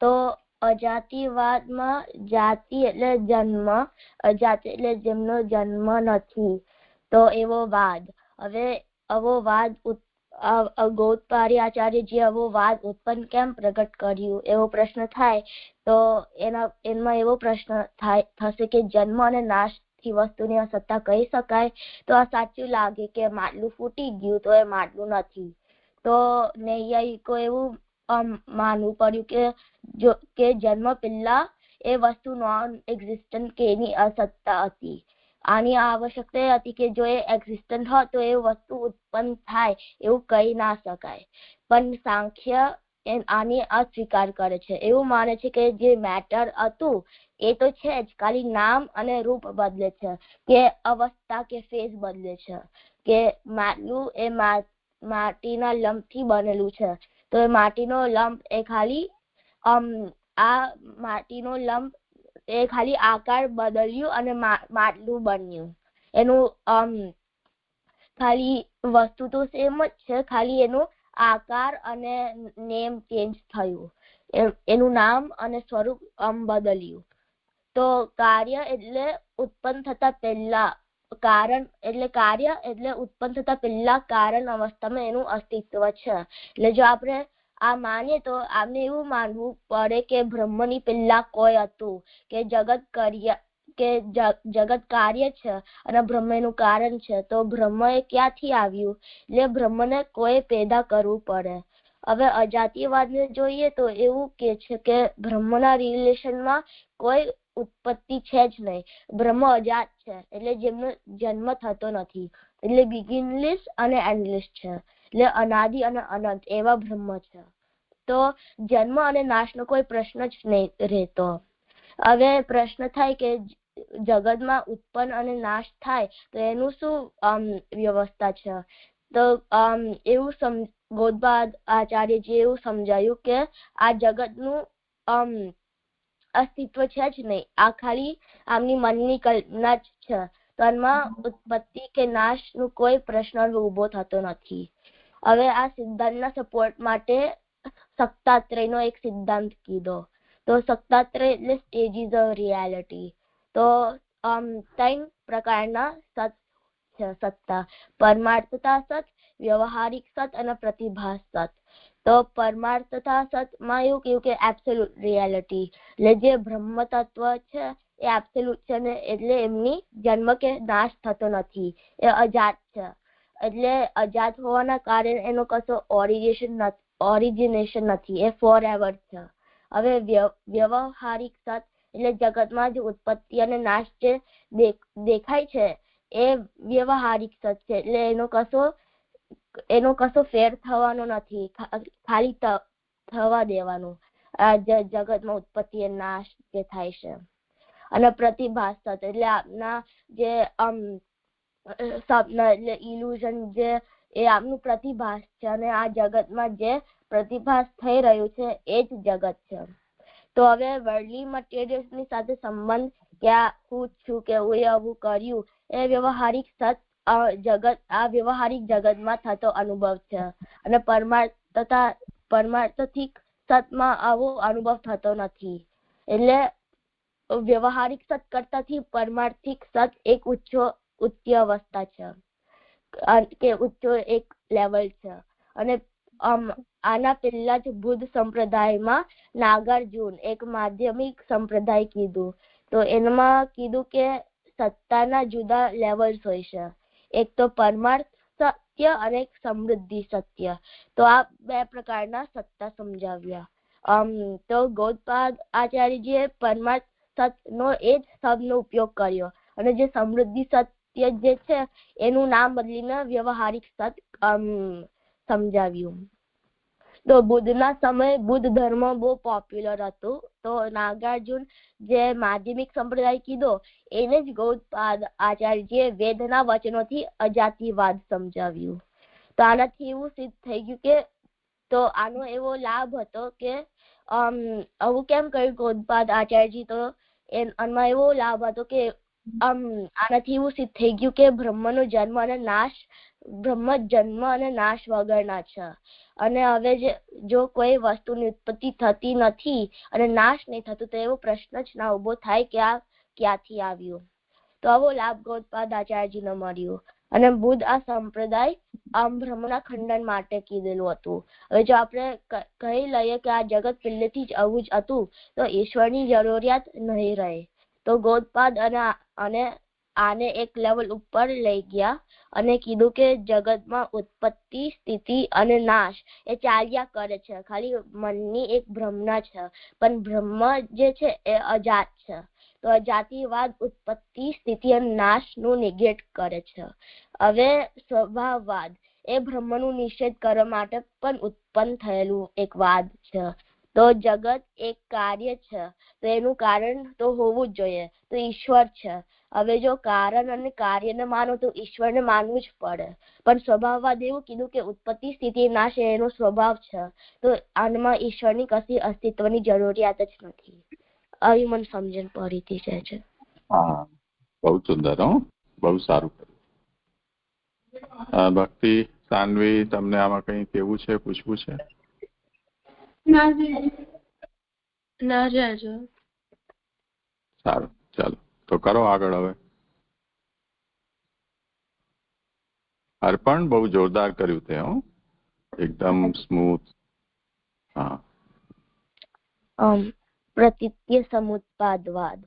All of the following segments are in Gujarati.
તો અજાતિવાદમાં જાતિ એટલે જન્મ, અજાતિ એટલે જેમનો જન્મ નથી, તો એવો વાદ. હવે આવો વાદ ગૌડપાદ આચાર્યજી આવો વાદ ઉત્પન્ન કેમ પ્રગટ કર્યું એવો પ્રશ્ન થાય તો એમાં એવો પ્રશ્ન થશે કે જન્મ અને નાશથી વસ્તુની સત્તા કહી શકાય. તો આ સાચું લાગે કે માટલું ફૂટી ગયું તો એ માટલું નથી. તો નૈયાયિકો એવું માનવું પડ્યું કે જન્મ પહેલા એ વસ્તુ નોન એક્ઝિસ્ટન્ટ કે એની અસત્તા હતી. આની આવશ્યકતા હતી કે જો એ એક્ઝિસ્ટન્ટ હોત તો એ વસ્તુ ઉત્પન્ન થાય એવું કહી ના શકાય. પણ સાંખ્ય આની અસ્વીકાર કરે છે. એવું માને છે કે જે મેટર હતું એ તો છે જ, ખાલી નામ અને રૂપ બદલે છે, કે અવસ્થા કે ફેઝ બદલે છે. કે માટલું એ માટીના લંબથી બનેલું છે, તો એ માટીનો લંબ એ ખાલી આ માટીનો લંબ એ ખાલી આકાર બદલ્યું અને માટલું બન્યું. એનું ખાલી વસ્તુ તો સેમ જ છે, ખાલી એનું આકાર અને નેમ ચેન્જ થયું, એનું નામ અને સ્વરૂપ બદલ્યું. તો કાર્ય એટલે ઉત્પન્ન થતા પહેલા કારણ એટલે કાર્ય એટલે ઉત્પન્ન થતા પહેલા કારણ અવસ્થામાં એનું અસ્તિત્વ છે. એટલે જો આપણે આ માનીએ તો આપણે એવું માનવું પડે કે બ્રહ્મની પહેલા કોઈ હતું, કે જગત કાર્ય છે અને બ્રહ્મ એનું કારણ છે. તો બ્રહ્મ એ ક્યાંથી આવ્યું? એટલે બ્રહ્મને કોઈ પેદા કરવું પડે. હવે અજાતિવાદને જોઈએ તો એવું કે છે કે બ્રહ્મના રિલેશનમાં કોઈ ઉત્પત્તિ છે જ નહીં. બ્રહ્મ અજાત છે, એટલે જેમનો જન્મ થતો નથી, એટલે બિગિનલેસ અને એન્ડલેસ છે, એટલે અનાદિ અને અનંત એવા બ્રહ્મ છે. તો જન્મ અને નાશનો કોઈ પ્રશ્ન જ નહીં રહેતો. હવે પ્રશ્ન થાય કે જગતમાં ઉત્પન્ન અને નાશ થાય તો એનું શું વ્યવસ્થા છે? તો એવું ગૌડપાદ આચાર્યજી એવું સમજાયું કે આ જગતનું અસ્તિત્વ છે જ નહીં, આ ખાલી આમની મનની કલ્પના જ છે. તો આમાં ઉત્પત્તિ કે નાશનો કોઈ પ્રશ્ન ઉભો થતો નથી. હવે આ સિદ્ધાંતના સપોર્ટ માટે સત્તાત્રયનો એક સિદ્ધાંત કીધો. તો સત્તાત્રય એટલે સ્ટેજીસ ઓફ રિયાલિટી. તો 3 પ્રકારના સત છે સત્તા: પરમાર્થતા સત, વ્યવહારિક સત અને પ્રતિભાસ સત. તો પરમાર્થતા સતમાં એવું કહ્યું કે એબ્સોલ્યુટ રિયાલિટી, એટલે જે બ્રહ્મ તત્વ છે એ એબ્સોલ્યુટ છે ને, એટલે એમની જન્મ કે નાશ થતો નથી, એ અજાત છે. એટલે અજાત હોવાના કારણે એનો કશો ઓરિજિનેશન નથી, એ ફોર એવર છે. હવે વ્યવહારિક સત એટલે જગતમાં જે ઉત્પત્તિ અને નાશ જે દેખાય છે એ વ્યવહારિક સત છે, એટલે એનો કશો ફેર થવાનો નથી, ખાલી થવા દેવાનું જગતમાં ઉત્પત્તિ અને નાશ જે થાય છે. અને પ્રતિભાસ સત એટલે આપના જે સપના એટલે ઇલ્યુઝન જે એ આપનું પ્રતિભાસ છે, અને આ જગતમાં જે પ્રતિભાસ થઈ રહ્યું છે એ જ જગત છે. તો હવે વર્લ્ડલી મટીરિયલ્સની સાથે સંબંધ કે હું છું કે હું આવું કર્યું એ વ્યવહારિક સત આ વ્યવહારિક જગતમાં થતો અનુભવ છે. અને પરમાર્થિક સતમાં આવો અનુભવ થતો નથી. એટલે વ્યવહારિક સત કરતાથી પરમાર્થિક સત એક ઉચ્ચ અવસ્થા છે, કે ઉચ્ચો એક લેવલ છે. અને આના પહેલા જ બુદ્ધ સંપ્રદાયમાં નાગાર્જુન એક માધ્યમિક સંપ્રદાય કીધું. તો એમાં કીધું કે સત્તાના જુદા લેવલ્સ હોય છે, એક તો પરમાર્થ સત્ય અને એક સમૃદ્ધિ સત્ય. તો આ 2 પ્રકારના સત્તા સમજાવ્યા. તો ગૌડપાદ આચાર્યજીએ પરમાર્થ સતનો એ જ શબ્દનો ઉપયોગ કર્યો, અને જે સમૃદ્ધિ સત્ય જે છે એનું નામ બદલીને વ્યવહારિક સત સમજાવ્યું. તો બુદ્ધના સમયે બુદ્ધ ધર્મ બહુ પોપ્યુલર હતું. તો નાગાર્જુન જે માધ્યમિક સંપ્રદાય કીધો એને જ ગૌડપાદ આચાર્યજીએ વેદના વચનોથી અજાતિવાદ સમજાવ્યું. તો આનાથી એવું સિદ્ધ થઈ ગયું કે તો આનો એવો લાભ હતો કે આવું કેમ કહ્યું ગૌડપાદ આચાર્યજી? તો આમાં એવો લાભ હતો કે આનાથી એવું સિદ્ધ થઈ ગયું કે બ્રહ્મ જન્મ અને નાશ વગરના છે. અને હવે જો કોઈ વસ્તુની ઉત્પત્તિ થતી નથી અને નાશ નહીં થતું તો એવો પ્રશ્ન જ ના ઉભો થાય કે આ ક્યાંથી આવ્યું. તો આવો લાભ ગૌડપાદ આચાર્યજીને મળ્યો. અને બુદ્ધ આ સંપ્રદાય બ્રહ્મના ખંડન માટે કીધેલું હતું. હવે જો આપણે કહી લઈએ કે આ જગત પહેલેથી જ આવું જ હતું તો ઈશ્વરની જરૂરિયાત નહીં રહે. તો ગૌડપાદ અને આને એક લેવલ ઉપર લઈ ગયા અને કીધું કે જગતમાં ઉત્પત્તિ સ્થિતિ અને નાશ એ ચાલ્યા કરે છે. ખાલી મનની એક ભ્રમણા છે, પણ બ્રહ્મ જે છે એ અજાત છે. તો અજાતિવાદ ઉત્પત્તિ સ્થિતિ અને નાશનું નિગેટ કરે છે. હવે સ્વભાવવાદ એ બ્રહ્મનું નિષેધ કરવા માટે પણ ઉત્પન્ન થયેલું એક વાદ છે. તો જગત એક કાર્ય છે તો એનું કારણ તો હોવું જ જોઈએ, તો ઈશ્વર છે. હવે જો કારણ અને કાર્યને માનો તો ઈશ્વરને માનવું જ પડે. પણ સ્વભાવવાદ એવું કીધું કે ઉત્પત્તિ સ્થિતિ નાશ એનો સ્વભાવ છે, તો આમાં ઈશ્વરની કશી અસ્તિત્વની જરૂરિયાત જ નથી. આવી મને સમજણ પડી હતી છે. હા, બહુ સુંદર. બહુ સારું કર્યું. ભક્તિ, સાનવી, તમને આમાં કઈ કેવું છે, પૂછવું છે? સારું, ચાલો તો કરો આગળ. હવે અર્પણ બહુ જોરદાર કર્યું તે, એકદમ સ્મૂથ. હા. પ્રતિત્ય સમુત્પાદવાદ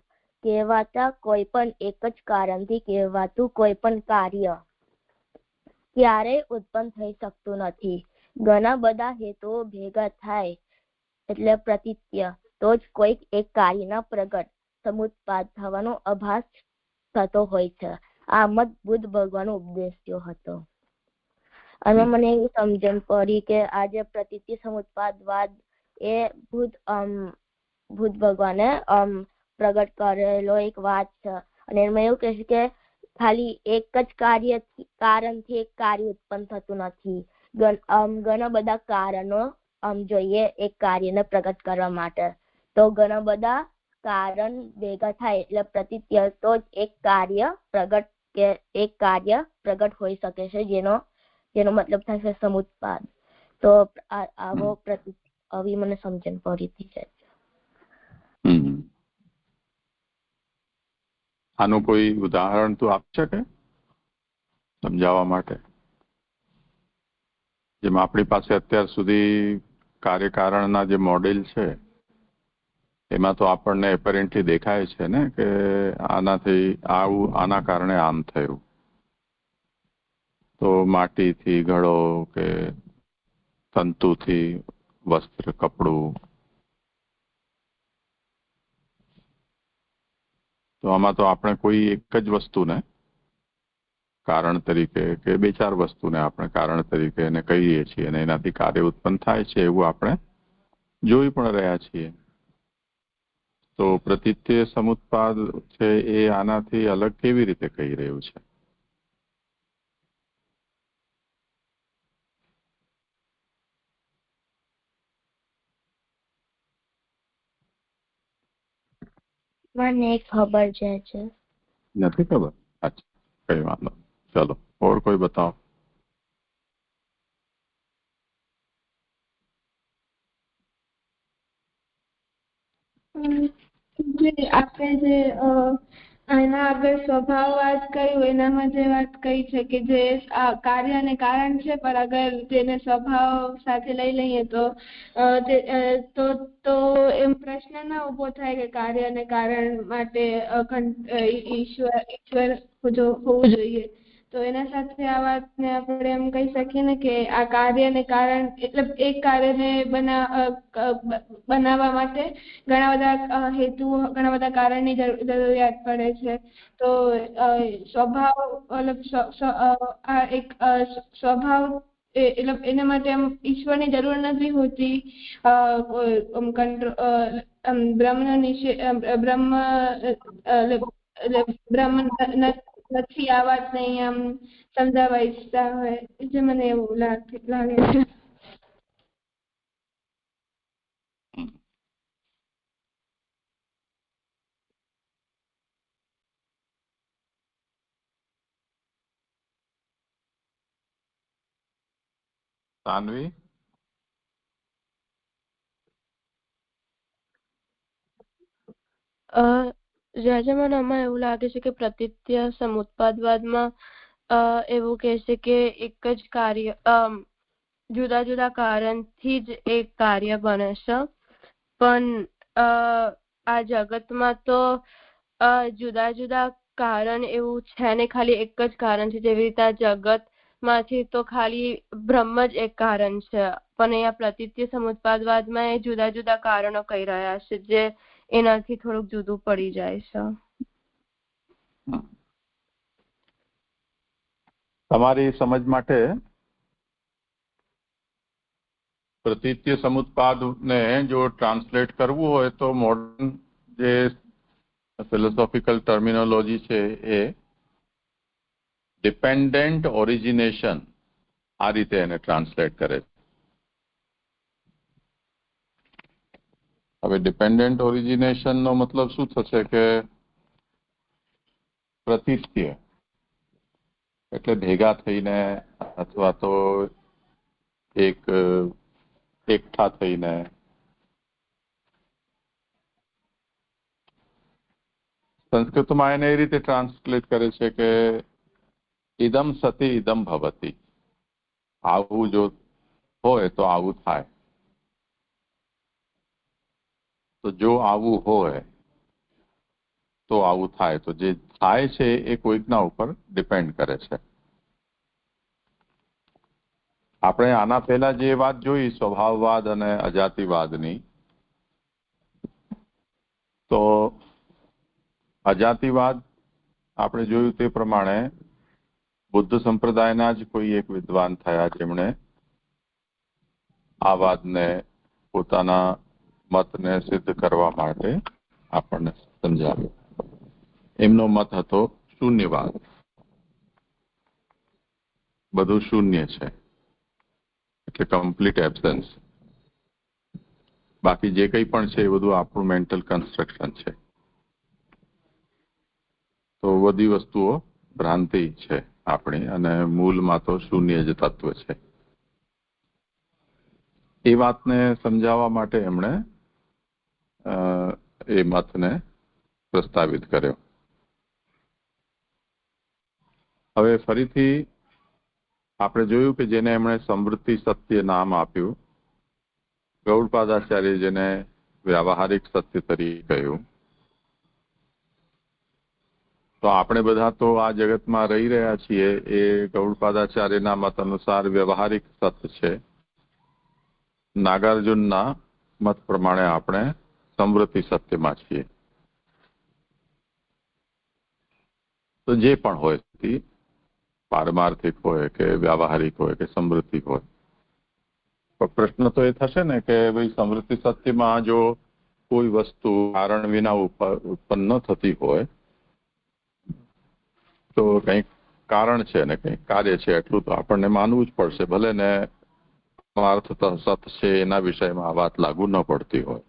કહેવાતા કોઈ પણ એક જ કારણથી કહેવાતું કોઈ પણ કાર્ય ક્યારેય ઉત્પન્ન થઈ શકતું નથી. ઘણા બધા હેતુઓ ભેગા થાય એટલે પ્રતિત્ય, તો જ કોઈક એક કાર્યના પ્રગટ સમુત્પાદ થવાનો આભાસ થતો હોય છે. આમ જ બુદ્ધ ભગવાનનો ઉપદેશ્યો હતો. અને મને એવી સમજણ પડી કે આજે પ્રતિત્ય સમુત્પાદવાદ એ બુદ્ધ ભગવાને પ્રગટ કરેલો એક વાત છે. અને એમાં એવું કહે છે કે ખાલી એક જ કારણથી એક કાર્ય ઉત્પન્ન થતું નથી. ઘણા બધા કારણો જોઈએ એક કાર્યને પ્રગટ કરવા માટે. તો ઘણા બધા કારણ ભેગા થાય એટલે પ્રતિત્ય, તો જ એક કાર્ય પ્રગટ હોઈ શકે છે, જેનો મતલબ થાય છે સમુત્પાદ. તો આવી મને સમજણ પડી હતી છે. આનું કોઈ ઉદાહરણ તું આપી શકે સમજાવવા માટે? જેમ આપણી પાસે અત્યાર સુધી કાર્યકારણના જે મોડેલ છે એમાં તો આપણને એપરન્ટલી દેખાય છે ને કે આનાથી આના કારણે આમ થયું. તો માટીથી ઘડો કે તંતુથી વસ્ત્ર, કપડું, તો આમાં તો આપણે કોઈ એક જ વસ્તુને કારણ તરીકે કે બે ચાર વસ્તુને આપણે કારણ તરીકે એને કહીએ છીએ અને એનાથી કાર્ય ઉત્પન્ન થાય છે એવું આપણે જોઈ પણ રહ્યા છીએ. તો પ્રતિત્ય સમુત્પાદ છે એ આનાથી અલગ કેવી રીતે કહી રહ્યું છે? મને ખબર છે. નથી ખબર? અચ્છા, કઈ વાંધો. ચલો, और कोई बताओ. આપણે જે એના આગળ સ્વભાવવાદ કહ્યું એનામાં જે વાત કહી છે કે જે કાર્ય અને કારણ છે, પણ અગર તેને સ્વભાવ સાથે લઈ લઈએ તો એમ પ્રશ્ન ના ઉભો થાય કે કાર્ય અને કારણ માટે ઈશ્વર હોવું જોઈએ. તો એના સાથે આ વાતને આપણે એમ કહી શકીએ ને કે આ કાર્ય અને કારણ એટલે એક કાર્યને બનાવવા માટે ઘણા બધા હેતુઓ, ઘણા બધા કારણની જરૂરિયાત પડે છે. તો સ્વભાવ એક સ્વભાવ એટલે એના માટે એમ ઈશ્વરની જરૂર નથી હોતી. બ્રહ્મ નથી આ વાત નહીં આમ સમજાવવા ઈચ્છતા હોય, જે મને એવું લાગે છે. સાનવી, મને આમાં એવું લાગે છે કે પ્રતીત્ય સમુત્પાદવાદમાં એવું કહે છે કે એક જ કાર્ય જુદા જુદા કારણથી જ એક કાર્ય બને છે, પણ આ જગતમાં તો જુદા જુદા કારણ એવું છે ને, ખાલી એક જ કારણ છે. જેવી રીતે આ જગત માંથી તો ખાલી બ્રહ્મ જ એક કારણ છે, પણ અહીંયા પ્રતીત્ય સમુત્પાદવાદમાં એ જુદા જુદા કારણો કહી રહ્યા છે, જે એનાથી થોડુંક જુદું પડી જાય છે. તમારી સમજ માટે પ્રતીત્ય સમુત્પાદને જો ટ્રાન્સલેટ કરવું હોય તો મોડર્ન જે ફિલોસોફિકલ ટર્મિનોલોજી છે એ ડિપેન્ડન્ટ ઓરિજિનેશન આ રીતે એને ટ્રાન્સલેટ કરે છે. હવે ડિપેન્ડન્ટ ઓરિજિનેશનનો મતલબ શું થશે કે પ્રતીત્ય એટલે ભેગા થઈને અથવા તો એકઠા થઈને. સંસ્કૃતમાં એને એ રીતે ટ્રાન્સલેટ કરે છે કે ઇદમ સતિ ઇદમ ભવતી, આવું જો હોય તો આવું થાય. તો જો આવું હોય તો આવું થાય. તો જે થાય છે એ કોઈકના ઉપર ડિપેન્ડ કરે છે. આપણે આના પહેલા જે વાત જોઈ સ્વભાવવાદ અને અજાતિવાદની, તો અજાતિવાદ આપણે જોયું તે પ્રમાણે બુદ્ધ સંપ્રદાયના જ કોઈ એક વિદ્વાન થયા જેમણે આ વાતને પોતાના મતને સિદ્ધ કરવા માટે આપણને સમજાવ્યો. એમનો મત હતો શૂન્યવાદ, બધું શૂન્ય છે એટલે કમ્પ્લીટ એબ્સન્સ. બાકી જે કંઈ પણ છે એ બધું આપણું મેન્ટલ કન્સ્ટ્રક્શન છે. તો બધી વસ્તુઓ ભ્રાંતિ છે આપણી, અને મૂળમાં તો શૂન્ય જ તત્વ છે. એ વાતને સમજાવવા માટે એમણે એ મતને પ્રસ્તાવિત કર્યો. હવે ફરીથી આપણે જોયું કે જેને એમણે સમૃદ્ધિ સત્ય નામ આપ્યું, ગૌડપાદાચાર્ય જેને વ્યાવહારિક સત્ય તરીકે કહ્યું. તો આપણે બધા તો આ જગતમાં રહી રહ્યા છીએ એ ગૌડપાદાચાર્યના મત અનુસાર વ્યવહારિક સત્ય છે. નાગાર્જુનના મત પ્રમાણે આપણે સમૃદ્ધિ સત્યમાં છીએ. તો જે પણ હોય તે પારમાર્થિક હોય કે વ્યાવહારિક હોય કે સમૃદ્ધિ હોય, પણ પ્રશ્ન તો એ થશે ને કે ભાઈ સમૃદ્ધિ સત્યમાં જો કોઈ વસ્તુ કારણ વિના ઉત્પન્ન ન થતી હોય તો કંઈક કારણ છે ને કંઈક કાર્ય છે, એટલું તો આપણને માનવું જ પડશે. ભલે ને અર્થ સત છે એના વિષયમાં આ વાત લાગુ ન પડતી હોય.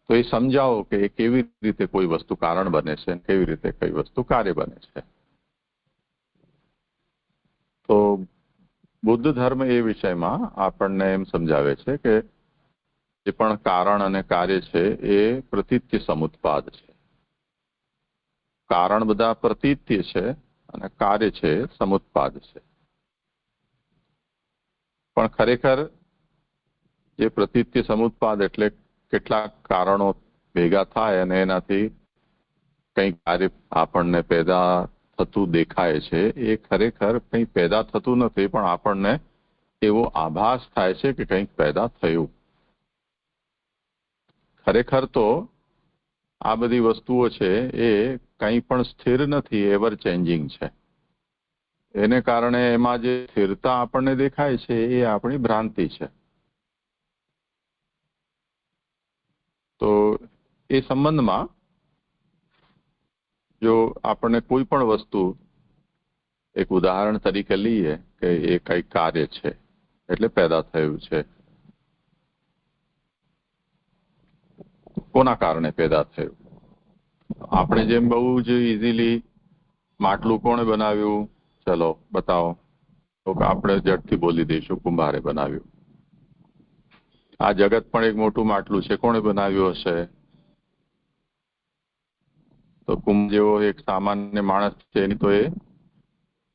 તો એ સમજાવો કે કેવી રીતે કોઈ વસ્તુ કારણ બને છે, કેવી રીતે કઈ વસ્તુ કાર્ય બને છે. તો બુદ્ધ ધર્મ એ વિષયમાં આપણને એમ સમજાવે છે કે જે પણ કારણ અને કાર્ય છે એ પ્રતીત્ય સમુત્પાદ છે. કારણ બધા પ્રતીત્ય છે અને કાર્ય છે સમુત્પાદ છે. પણ ખરેખર જે પ્રતીત્ય સમુત્પાદ એટલે કેટલાક કારણો ભેગા થાય અને એનાથી કંઈક કાર્ય આપણને પેદા થતું દેખાય છે. એ ખરેખર કંઈ પેદા થતું નથી, પણ આપણને એવો આભાસ થાય છે કે કંઈક પેદા થયું. ખરેખર તો આ બધી વસ્તુઓ છે એ કંઈ પણ સ્થિર નથી, એવર ચેન્જિંગ છે. એને કારણે એમાં જે સ્થિરતા આપણને દેખાય છે એ આપણી ભ્રાંતિ છે. તો એ સંબંધમાં જો આપણને કોઈ પણ વસ્તુ એક ઉદાહરણ તરીકે લઈએ કે એ કંઈક કાર્ય છે એટલે પેદા થયું છે, કોના કારણે પેદા થયું? આપણે જેમ બહુ જ ઇઝીલી માટલું કોણે બનાવ્યું, ચલો બતાવો, તો આપણે ઝટથી બોલી દઈશું કુંભારે બનાવ્યું. આ જગત પણ એક મોટું માટલું છે, કોણે બનાવ્યું હશે? તો કુંભ જેવો એક સામાન્ય માણસ છે એની તો એ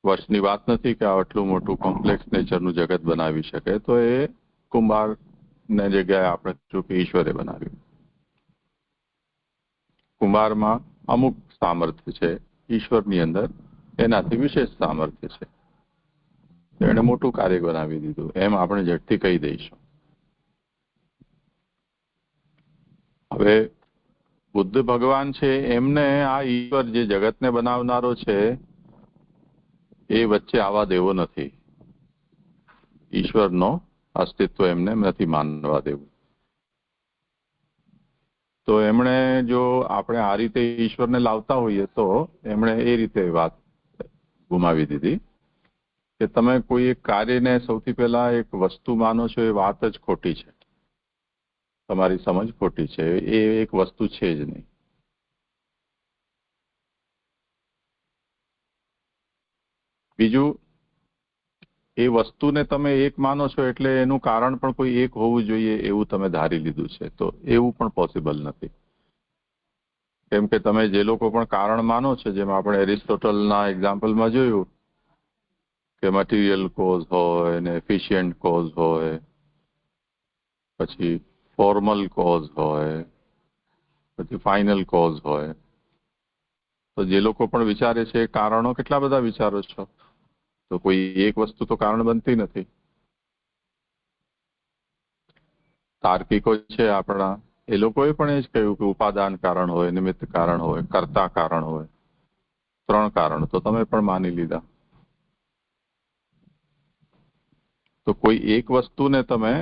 વર્ષની વાત નથી કે આટલું મોટું કોમ્પ્લેક્સ નેચરનું જગત બનાવી શકે. તો એ કુંભારની જગ્યાએ આપણે જો કે ઈશ્વરે બનાવ્યું. કુંભારમાં અમુક સામર્થ્ય છે, ઈશ્વરની અંદર એનાથી વિશેષ સામર્થ્ય છે. એણે મોટું કાર્ય બનાવી દીધું એમ આપણે ઝટથી કહી દઈશું. હવે બુદ્ધ ભગવાન છે એમને આ ઈશ્વર જે જગતને બનાવનારો છે એ વચ્ચે આવવા દેવો નથી. ઈશ્વરનો અસ્તિત્વ એમને નથી માનવા દેવું. તો એમણે જો આપણે આ રીતે ઈશ્વરને લાવતા હોઈએ તો એમણે એ રીતે વાત ગુમાવી દીધી કે તમે કોઈ એક કાર્યને સૌથી પહેલા એક વસ્તુ માનો છો એ વાત જ ખોટી છે. તમારી સમજ ખોટી છે. એ એક વસ્તુ છે જ નહીં. બીજું, એ વસ્તુને તમે એક માનો છો એટલે એનું કારણ પણ કોઈ એક હોવું જોઈએ એવું તમે ધારી લીધું છે. તો એવું પણ પોસિબલ નથી. કેમ કે તમે જે લોકો પણ કારણ માનો છો, જેમ આપણે એરિસ્ટોટલના એક્ઝામ્પલમાં જોયું કે મટીરિયલ કોઝ હોય ને એફિશિયન્ટ કોઝ હોય, પછી ફોર્મલ કોઝ હોય, પછી ફાઇનલ કોઝ હોય. તો જે લોકો પણ વિચારે છે એ કારણો કેટલા બધા વિચારો છો. તો કોઈ એક વસ્તુ તો કારણ બનતી નથી. તાર્કિકો છે આપણા, એ લોકોએ પણ એ જ કહ્યું કે ઉપાદાન કારણ હોય, નિમિત્ત કારણ હોય, કર્તા કારણ હોય. 3 કારણ તો તમે પણ માની લીધા. તો કોઈ એક વસ્તુને તમે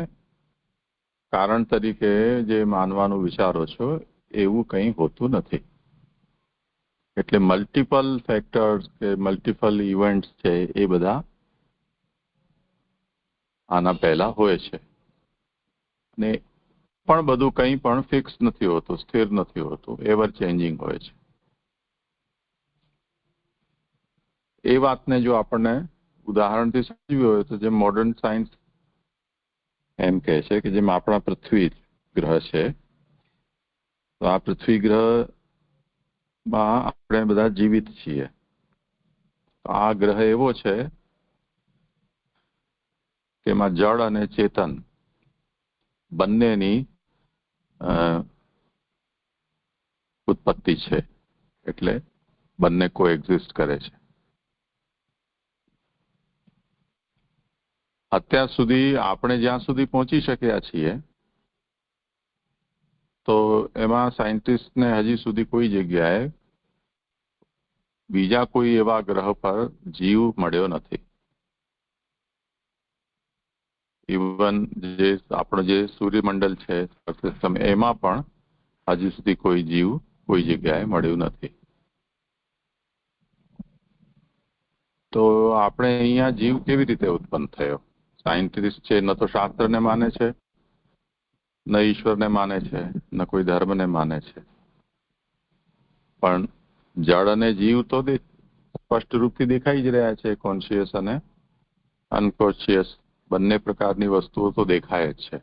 કારણ તરીકે જે માનવાનું વિચારો છો એવું કંઈ હોતું નથી. એટલે મલ્ટિપલ ફેક્ટર્સ કે મલ્ટિપલ ઇવેન્ટ્સ છે એ બધા આના પહેલા હોય છે. ને પણ બધું કંઈ પણ ફિક્સ નથી હોતું, સ્થિર નથી હોતું, એવર ચેન્જિંગ હોય છે. એ વાતને જો આપણને ઉદાહરણથી સમજવી હોય તો જેમ મોડર્ન સાયન્સ એમ કહે છે કે જેમ આપણા પૃથ્વી ગ્રહ છે, તો આ પૃથ્વી ગ્રહમાં આપણે બધા જીવિત છીએ. તો આ ગ્રહ એવો છે કે એમાં જળ અને ચેતન બંનેની ઉત્પત્તિ છે. એટલે બંને કોએક્ઝિસ્ટ કરે છે. અત્યાર સુધી આપણે જ્યાં સુધી પહોંચી શક્યા છીએ તો એમાં સાયન્ટિસ્ટને હજી સુધી કોઈ જગ્યાએ બીજા કોઈ એવા ગ્રહ પર જીવ મળ્યો નથી. ઇવન જે આપણો જે સૂર્યમંડળ છે સિસ્ટમ, એમાં પણ હજી સુધી કોઈ જીવ કોઈ જગ્યાએ મળ્યું નથી. તો આપણે અહીંયા જીવ કેવી રીતે ઉત્પન્ન થયો? સાયન્ટિસ્ટ છે ન તો શાસ્ત્રને માને છે, ન ઈશ્વરને માને છે, ન કોઈ ધર્મને માને છે. પણ જળ અને જીવ તો સ્પષ્ટ રૂપથી દેખાઈ જ રહ્યા છે. કોન્શિયસ અને અનકોન્શિયસ બંને પ્રકારની વસ્તુઓ તો દેખાય જ છે.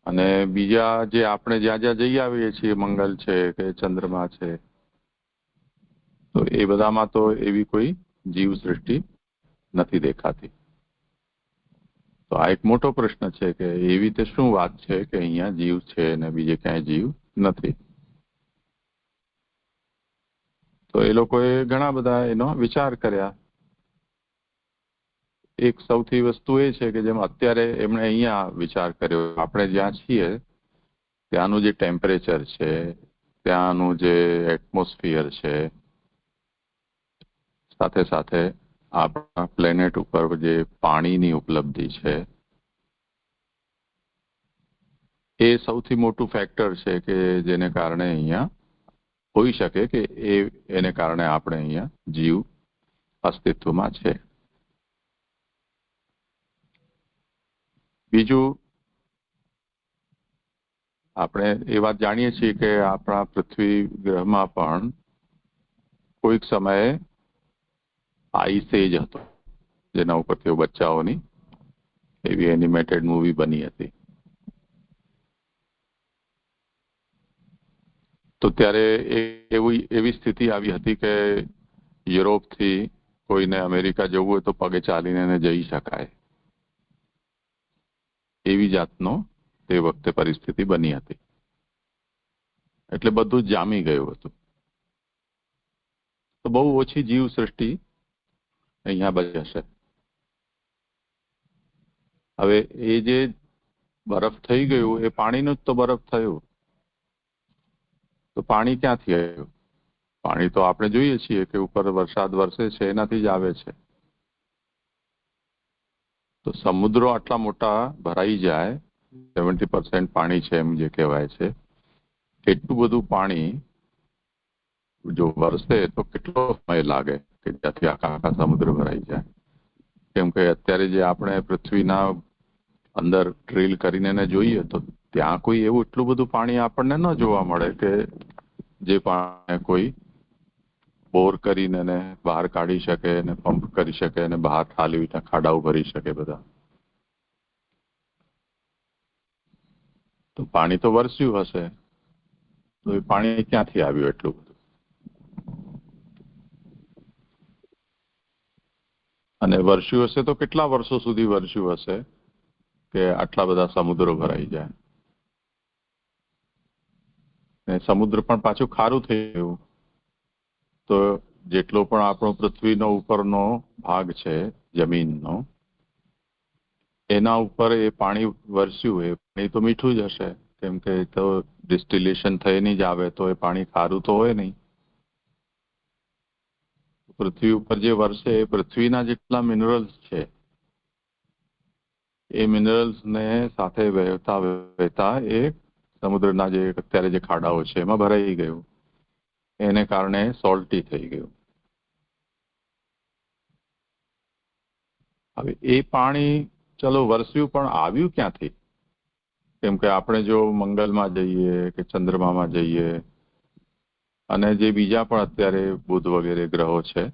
અને બીજા જે આપણે જ્યાં જ્યાં જઈ આવીએ છીએ, મંગળ છે કે ચંદ્રમા છે, તો એ બધામાં તો એવી કોઈ જીવ સૃષ્ટિ નથી દેખાતી. તો આ એક મોટો પ્રશ્ન છે કે એવી રીતે શું વાત છે કે અહીંયા જીવ છે અને બીજે ક્યાંય જીવ નથી. તો એ લોકોએ ઘણા બધા એનો વિચાર કર્યા. એક સૌથી વસ્તુ એ છે કે જેમ અત્યારે એમણે અહીંયા વિચાર કર્યો, આપણે જ્યાં છીએ ત્યાંનું જે ટેમ્પરેચર છે, ત્યાંનું જે એટમોસ્ફિયર છે, સાથે સાથે આપણા પ્લેનેટ ઉપર જે પાણીની ઉપલબ્ધિ છે, એ સૌથી મોટું ફેક્ટર છે કે જેને કારણે અહીંયા હોઈ શકે કે એને કારણે આપણે અહીંયા જીવ અસ્તિત્વમાં છે. બીજું, આપણે એ વાત જાણીએ છીએ કે આપણા પૃથ્વી ગ્રહમાં પણ કોઈક સમયે આઈસ એજ હતો જેના ઉપર તેઓ બચ્ચાઓની એવી એનિમેટેડ મૂવી બની હતી. તો ત્યારે એવી સ્થિતિ આવી હતી કે યુરોપથી કોઈને અમેરિકા જવું હોય તો પગે ચાલીને એને જઈ શકાય, એવી જાતનો તે વખતે પરિસ્થિતિ બની હતી. એટલે બધું જ જામી ગયું હતું. તો બહુ ઓછી જીવ સૃષ્ટિ અહીંયા બચી હશે. હવે એ જે બરફ થઈ ગયું એ પાણીનું જ તો બરફ થયું. તો પાણી ક્યાંથી આવ્યું? પાણી તો આપણે જોઈએ છીએ કે ઉપર વરસાદ વરસે છે એનાથી જ આવે છે. તો સમુદ્રો આટલા મોટા ભરાઈ જાય, 70% પાણી છે એમ જે કહેવાય છે, એટલું બધું પાણી જો વરસે તો કેટલો સમય લાગે કે ત્યાંથી આખા સમુદ્ર ભરાઈ જાય? કેમ કે અત્યારે જે આપણે પૃથ્વીના અંદર ડ્રીલ કરીને જોઈએ તો ત્યાં કોઈ એવું એટલું બધું પાણી આપણને ન જોવા મળે કે જે પાણી કોઈ બોર કરીને બહાર કાઢી શકે ને પંપ કરી શકે અને બહાર ખાલી ખાડાઓ ભરી શકે બધા. તો પાણી તો વરસ્યું હશે, તો એ પાણી ક્યાંથી આવ્યું એટલું બધું? અને વરસ્યું હશે તો કેટલા વર્ષો સુધી વરસ્યું હશે કે આટલા બધા સમુદ્રો ભરાઈ જાય? સમુદ્ર પણ પાછું ખારું થઈ ગયું. તો જેટલો પણ આપણો પૃથ્વીનો ઉપરનો ભાગ છે જમીનનો, એના ઉપર એ પાણી વરસ્યું, એ પાણી તો મીઠું જ હશે, કેમ કે તો ડિસ્ટિલેશન થઈને જ આવે, તો એ પાણી ખારું તો હોય નહીં. પૃથ્વી ઉપર જે વરસે એ પૃથ્વીના જેટલા મિનરલ્સ છે એ મિનરલ્સને સાથે વહેતા વહેતા એ સમુદ્રના જે અત્યારે જે ખાડાઓ છે એમાં ભરાઈ ગયું. એને કારણે સોલ્ટી થઈ ગયું. હવે એ પાણી ચલો વરસ્યું, પણ આવ્યું ક્યાંથી? કેમ કે આપણે જો મંગળમાં જઈએ કે ચંદ્રમામાં જઈએ અને જે બીજા પણ અત્યારે બુધ વગેરે ગ્રહો છે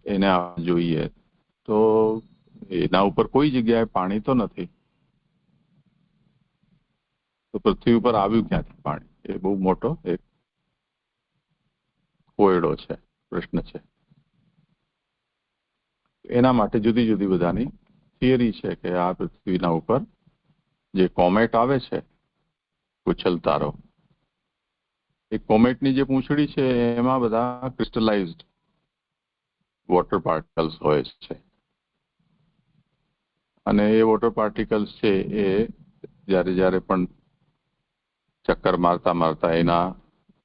એને આપણે જોઈએ તો એના ઉપર કોઈ જગ્યાએ પાણી તો નથી. તો પૃથ્વી ઉપર આવ્યું ક્યાંથી પાણી? એ બહુ મોટો એક કોયડો છે, પ્રશ્ન છે. એના માટે જુદી જુદી બધાની થિયરી છે કે આ પૃથ્વીના ઉપર જે કોમેટ આવે છે, ઉછળતારો, એ કોમેટની જે પૂંછડી છે એમાં બધા ક્રિસ્ટલાઇઝડ વોટર પાર્ટિકલ્સ હોય છે. અને એ વોટર પાર્ટિકલ્સ છે એ જ્યારે જ્યારે પણ ચક્કર મારતા મારતા એના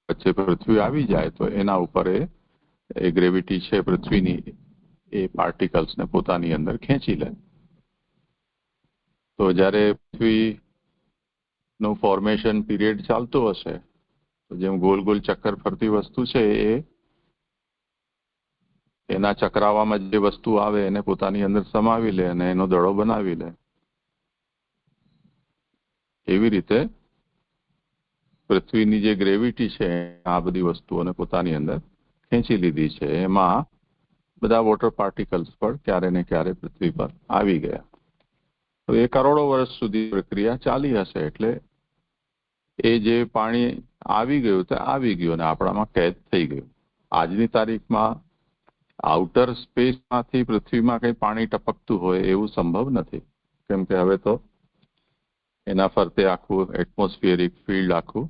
વચ્ચે પૃથ્વી આવી જાય તો એના ઉપર એ ગ્રેવિટી છે પૃથ્વીની, એ પાર્ટિકલ્સને પોતાની અંદર ખેંચી લે. તો જ્યારે પૃથ્વીનું ફોર્મેશન પીરિયડ ચાલતું હશે તો જેમ ગોલ ગોલ ચક્કર ફરતી વસ્તુ છે એ એના ચક્રાવામાં જે વસ્તુ આવે એને પોતાની અંદર સમાવી લે અને એનો દડો બનાવી લે. એવી રીતે પૃથ્વીની જે ગ્રેવિટી છે આ બધી વસ્તુઓને પોતાની અંદર ખેંચી લીધી છે. એમાં બધા વોટર પાર્ટિકલ્સ પણ ક્યારે ને ક્યારે પૃથ્વી પર આવી ગયા. તો એ કરોડો વર્ષ સુધી પ્રક્રિયા ચાલી હશે. એટલે એ જે પાણી આવી ગયું તે આવી ગયું અને આપણામાં કેદ થઈ ગયું. આજની તારીખમાં આઉટર સ્પેસમાંથી પૃથ્વીમાં કંઈ પાણી ટપકતું હોય એવું સંભવ નથી. કેમ કે હવે તો એના ફરતે આખું એટમોસ્ફિયરિક ફિલ્ડ આખું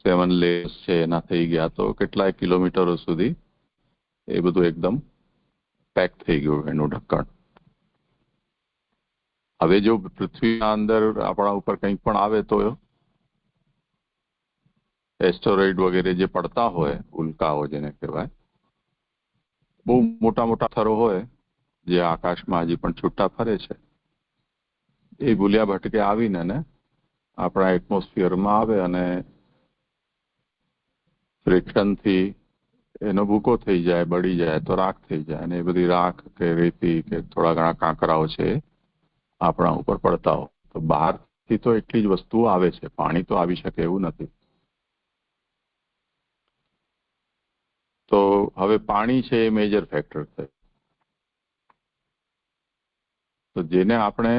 7 લેયર્સ છે એના થઈ ગયા. તો કેટલાય કિલોમીટરો સુધી એ બધું એકદમ પેક થઈ ગયું એનું ઢક્કણ. હવે જો પૃથ્વીના અંદર આપણા ઉપર કંઈક પણ આવે તો એસ્ટરોઇડ વગેરે જે પડતા હોય, ઉલ્કાઓ જેને કહેવાય, બહુ મોટા મોટા થરો હોય જે આકાશમાં હજી પણ છૂટા ફરે છે, એ ભૂલ્યા ભટકે આવીને આપણા એટમોસ્ફિયરમાં આવે અને ફ્રિક્શનથી એનો ભૂકો થઈ જાય, બળી જાય તો રાખ થઈ જાય. અને એ બધી રાખ કે રેતી કે થોડા ઘણા કાંકરાઓ છે આપણા ઉપર પડતા હોય. તો બહારથી તો એટલી જ વસ્તુઓ આવે છે, પાણી તો આવી શકે એવું નથી. તો હવે પાણી છે એ મેજર ફેક્ટર છે. તો જેને આપણે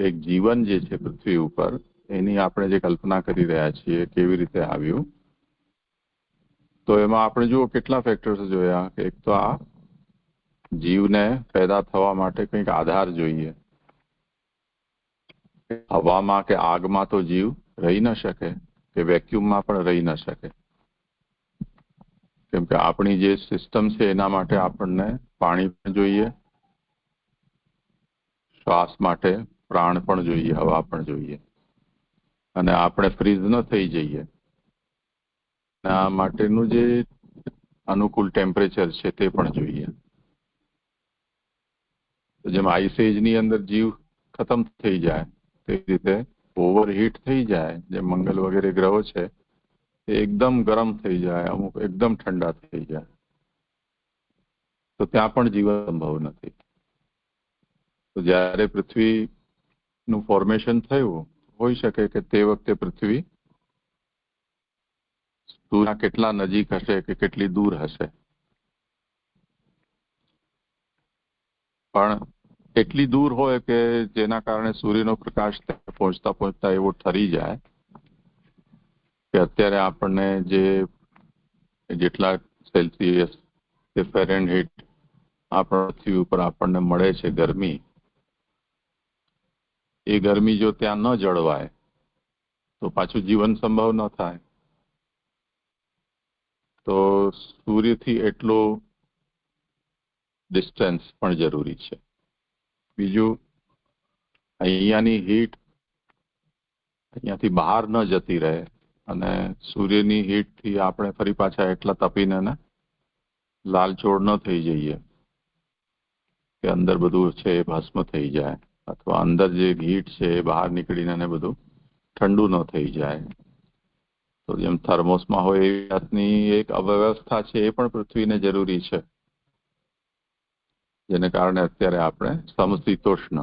એક જીવન જે છે પૃથ્વી ઉપર એની આપણે જે કલ્પના કરી રહ્યા છીએ કેવી રીતે આવ્યું, તો એમાં આપણે જુઓ કેટલા ફેક્ટર્સ જોયા કે એક તો આ જીવને પેદા થવા માટે કંઈક આધાર જોઈએ. હવામાં કે આગમાં તો જીવ રહી ન શકે, કે વેક્યુમમાં પણ રહી ન શકે, કેમ કે આપણી જે સિસ્ટમ છે એના માટે આપણને પાણી પણ જોઈએ, શ્વાસ માટે પ્રાણ પણ જોઈએ, હવા પણ જોઈએ, અને આપણે ફ્રીઝ ન થઈ જઈએ આ માટેનું જે અનુકૂળ ટેમ્પરેચર છે તે પણ જોઈએ. જેમ આઈસ એજની અંદર જીવ ખતમ થઈ જાય તે રીતે ઓવરહીટ થઈ જાય, જેમ મંગળ વગેરે ગ્રહો છે એ એકદમ ગરમ થઈ જાય, અમુક એકદમ ઠંડા થઈ જાય, તો ત્યાં પણ જીવન સંભવ નથી. તો જ્યારે પૃથ્વીનું ફોર્મેશન થયું, હોઈ શકે કે તે વખતે પૃથ્વી સૂર્યના કેટલા નજીક હશે કે કેટલી દૂર હશે, પણ એટલી દૂર હોય કે જેના કારણે સૂર્યનો પ્રકાશ પહોંચતા પહોંચતા એવો ઠરી જાય કે અત્યારે આપણને જેટલા સેલ્સિયસ કે ફેરનહીટ આપણા પૃથ્વી ઉપર આપણને મળે છે ગરમી, એ ગરમી જો ત્યાં ન જળવાય તો પાછું જીવન સંભવ ન થાય. તો સૂર્યથી એટલો ડિસ્ટન્સ પણ જરૂરી છે. બીજું, અહીંયાની હીટ અહીંયાથી બહાર ન જતી રહે, અને સૂર્યની હીટથી આપણે ફરી પાછા એટલા તપીને લાલચોળ ન થઈ જઈએ કે અંદર બધું છે એ ભસ્મ થઈ જાય, અથવા અંદર જે હીટ છે એ બહાર નીકળીને બધું ઠંડુ ન થઈ જાય. તો જેમ થર્મોસમાં હોય એવી જાતની એક અવ્યવસ્થા છે એ પણ પૃથ્વીને જરૂરી છે, જેને કારણે અત્યારે આપણે સમશીતોષ્ણ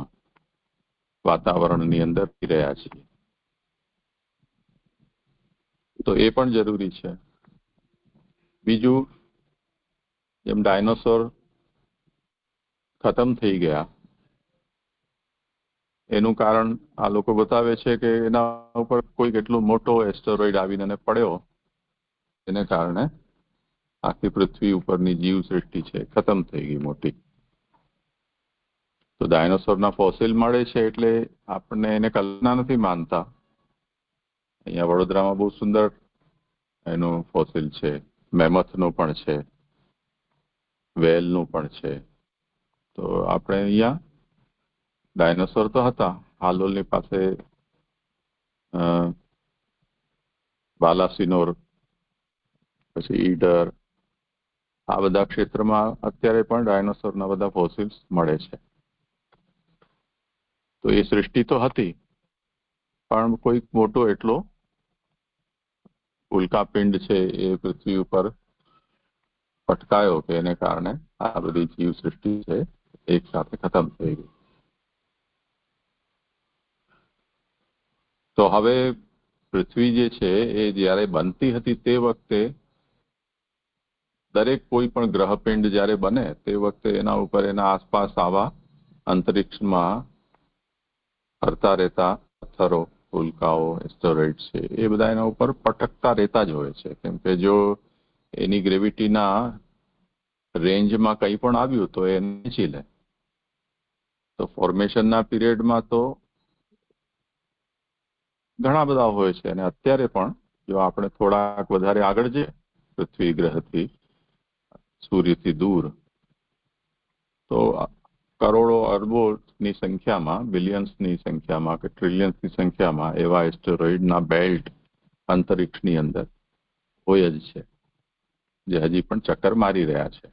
વાતાવરણની અંદર રહ્યા છીએ. તો એ પણ જરૂરી છે. બીજું, જેમ ડાયનોસોર ખતમ થઈ ગયા એનું કારણ આ લોકો બતાવે છે કે એના ઉપર કોઈ કેટલો મોટો એસ્ટરોઇડ આવીને પડ્યો, એને કારણે આખી પૃથ્વી ઉપરની જીવ સૃષ્ટિ છે ખતમ થઈ ગઈ મોટી. તો ડાયનોસોરના ફોસિલ મળે છે એટલે આપણને એને કલ્પના નથી માનતા. અહીંયા વડોદરામાં બહુ સુંદર એનું ફોસિલ છે, મેમથનું પણ છે, વેલનું પણ છે. તો આપણે અહીંયા ડાયનોસોર તો હતા, હાલોલની પાસે બાલાસિનોર, પછી ઈડર, આ બધા ક્ષેત્રમાં અત્યારે પણ ડાયનોસોરના બધા ફોસિલ્સ મળે છે. તો એ સૃષ્ટિ તો હતી, પણ કોઈક મોટો એટલો ઉલ્કાપિંડ છે એ પૃથ્વી ઉપર પટકાયો કે એને કારણે આ બધી જીવ સૃષ્ટિ છે એક સાથે ખતમ થઈ ગઈ. તો હવે પૃથ્વી જે છે એ જ્યારે બનતી હતી તે વખતે દરેક કોઈ પણ ગ્રહપિંડ જ્યારે બને તે વખતે એના ઉપર એના આસપાસ આવા અંતરિક્ષમાં ફરતા રહેતા પથ્થરો, ઉલ્કાઓ, એસ્ટરોઇડ છે એ બધા એના ઉપર પટકતા રહેતા જ હોય છે, કેમ કે જો એની ગ્રેવિટીના રેન્જમાં કંઈ પણ આવ્યું તો એ ખેંચી લે. તો ફોર્મેશનના પીરિયડમાં તો ઘણા બધા હોય છે, અને અત્યારે પણ જો આપણે થોડાક વધારે આગળ જઈએ પૃથ્વી ગ્રહથી, સૂર્યથી દૂર, તો કરોડો અરબોની સંખ્યામાં, બિલિયન્સની સંખ્યામાં કે ટ્રિલિયન્સની સંખ્યામાં એવા એસ્ટેરોઇડના બેલ્ટ અંતરિક્ષની અંદર હોય જ છે, જે હજી પણ ચક્કર મારી રહ્યા છે.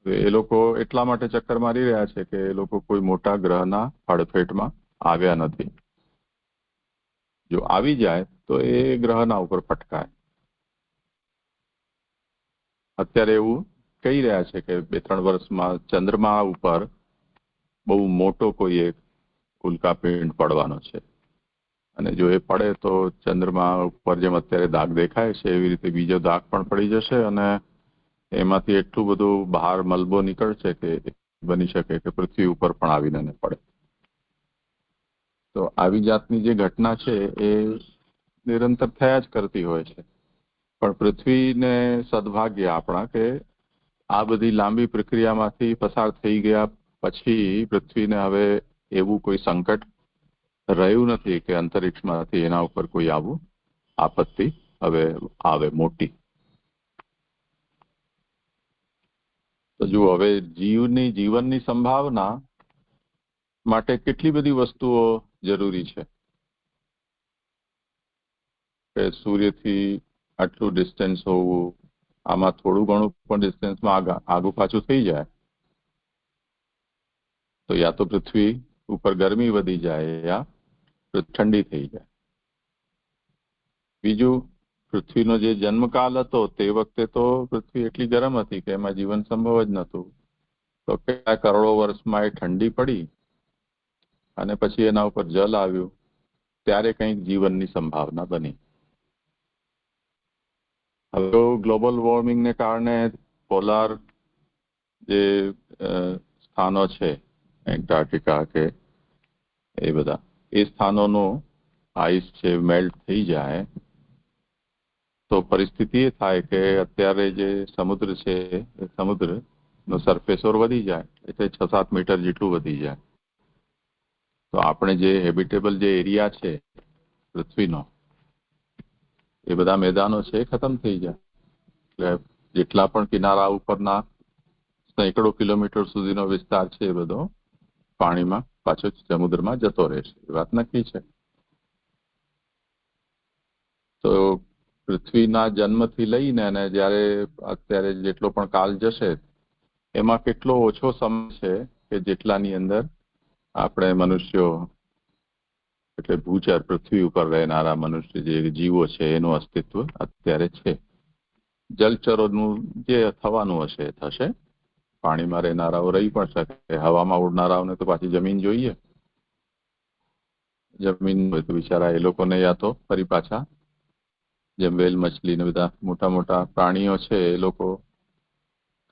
એ લોકો એટલા માટે ચક્કર મારી રહ્યા છે કે એ લોકો કોઈ મોટા ગ્રહના હડફેટમાં આવ્યા નથી. જો આવી જાય તો એ ગ્રહના ઉપર પટકાય. અત્યારે એવું કહી રહ્યા છે કે 2-3 વર્ષમાં ચંદ્રમા ઉપર બહુ મોટો કોઈ એક ઉલ્કાપિંડ પડવાનો છે, અને જો એ પડે તો ચંદ્રમા ઉપર જેમ અત્યારે દાગ દેખાય છે એવી રીતે બીજો દાગ પણ પડી જશે, અને એમાંથી એટલું બધું બહાર મલબો નીકળશે કે બની શકે કે પૃથ્વી ઉપર પણ આવીને પડે. તો આવી જાતની જે ઘટના છે એ નિરંતર થયા જ કરતી હોય છે. પણ પૃથ્વીને સદભાગ્ય આપણા કે આ બધી લાંબી પ્રક્રિયામાંથી પસાર થઈ ગયા પછી પૃથ્વીને હવે એવું કોઈ સંકટ રહ્યું નથી કે અંતરિક્ષમાંથી એના ઉપર કોઈ આવું આપત્તિ હવે આવે મોટી. તો જુઓ, હવે જીવનની સંભાવના માટે કેટલી બધી વસ્તુઓ જરૂરી છે કે સૂર્યથી આટલું ડિસ્ટન્સ હોવું, આમાં થોડું ઘણું પણ ડિસ્ટન્સમાં આગુ પાછું થઈ જાય તો યા તો પૃથ્વી ઉપર ગરમી વધી જાય યા ઠંડી થઈ જાય. બીજું, પૃથ્વીનો જે જન્મકાલ હતો તે વખતે તો પૃથ્વી એટલી ગરમ હતી કે એમાં જીવન સંભવ જ નહોતું. તો કેટલા કરોડો વર્ષમાં એ ઠંડી પડી અને પછી એના ઉપર જલ આવ્યું ત્યારે કંઈક જીવનની સંભાવના બની. હવે ગ્લોબલ વોર્મિંગને કારણે પોલાર જે સ્થાનો છે, એન્ટાર્કટિકા કે એ બધા, એ સ્થાનોનો આઈસ છે મેલ્ટ થઈ જાય તો પરિસ્થિતિ એ થાય કે અત્યારે જે સમુદ્ર છે એ સમુદ્રનો સરફેસ ઓર વધી જાય, એટલે 6-7 મીટર જેટલું વધી જાય. તો આપણે જે હેબિટેબલ જે એરિયા છે પૃથ્વીનો, એ બધા મેદાનો છે એ ખતમ થઈ જાય. એટલે જેટલા પણ કિનારા ઉપરના સેંકડો કિલોમીટર સુધીનો વિસ્તાર છે એ બધો પાણીમાં પાછો સમુદ્રમાં જતો રહેશે. એ વાત નક્કી છે. તો પૃથ્વીના જન્મથી લઈને અને જ્યારે અત્યારે જેટલો પણ કાલ જશે એમાં કેટલો ઓછો સમય છે કે જેટલાની અંદર આપણે મનુષ્યો એટલે ભૂચર પૃથ્વી ઉપર રહેનારા મનુષ્ય જે જીવો છે એનું અસ્તિત્વ અત્યારે છે. જલચરોનું જે થવાનું હશે એ થશે. પાણીમાં રહેનારાઓ રહી પણ શકે, હવામાં ઉડનારાઓને તો પાછી જમીન જોઈએ. જમીન હોય તો બિચારા એ લોકોને યા તો ફરી પાછા જેમ વેલ મછલી ને બધા મોટા મોટા પ્રાણીઓ છે એ લોકો